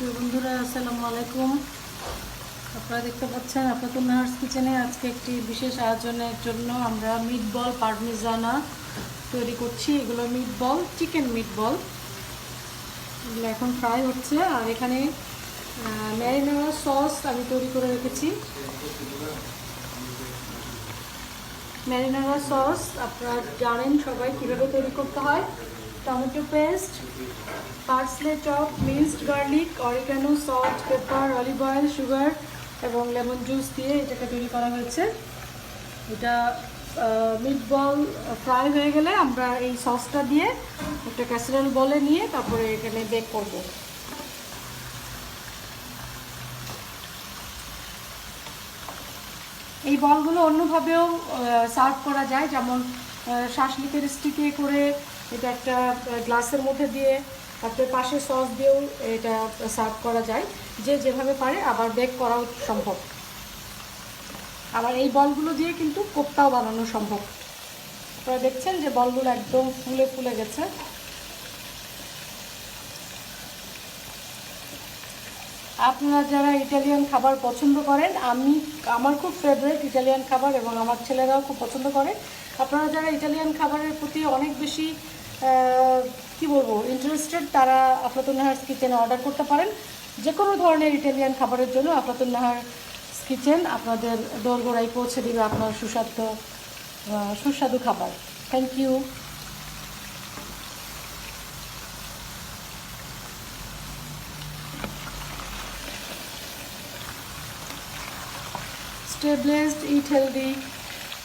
প্রিয় বন্ধুরা, আসসালামু আলাইকুম। আপনারা দেখতে পাচ্ছেন আফলাতুন নাহারস কিচেনে আজকে একটি বিশেষ আয়োজনের জন্য আমরা মিটবল পারমিজানা তৈরি করছি। এগুলো মিটবল, চিকেন মিটবল, এগুলো এখন ফ্রাই হচ্ছে। আর এখানে ম্যারিনেরা সস আমি তৈরি করে রেখেছি। ম্যারিনেরা সস আপনারা জানেন সবাই কীভাবে তৈরি করতে হয়। Tomato paste, parsley chop, minced garlic, oregano, salt, pepper, olive oil, sugar এবং লেমন জুস দিয়ে এটাকে তৈরি করা হয়েছে। এটা মিটবল ফ্রাই হয়ে গেলে আমরা এই সসটা দিয়ে একটা ক্যাসারোল বলে নিয়ে তারপরে এখানে বেক করব। এই বলগুলো অন্যভাবেও সার্ভ করা যায়, যেমন শাসলিকের স্টিকে করে এটা একটা গ্লাসের মধ্যে দিয়ে তারপরে পাশে সস দিয়েও এটা সার্ভ করা যায়। যে যেভাবে পারে আবার বেক করাও সম্ভব। আবার এই বলগুলো দিয়ে কিন্তু কোপ্তাও বানানো সম্ভব। আপনারা দেখছেন যে বলগুলো একদম ফুলে ফুলে গেছে। আপনারা যারা ইটালিয়ান খাবার পছন্দ করেন, আমার খুব ফেভারিট ইটালিয়ান খাবার এবং আমার ছেলেরাও খুব পছন্দ করে। আপনারা যারা ইটালিয়ান খাবারের প্রতি অনেক বেশি কি বলবো ইন্টারেস্টেড, তারা আফলাতুন নাহারস কিচেনে অর্ডার করতে পারেন। যে কোনো ধরনের ইটালিয়ান খাবারের জন্য আফলাতুন নাহারস কিচেন আপনাদের দোরগোড়ায় পৌঁছে দেবে আপনার সুস্বাদু খাবার। Thank you. Stay blessed, eat healthy.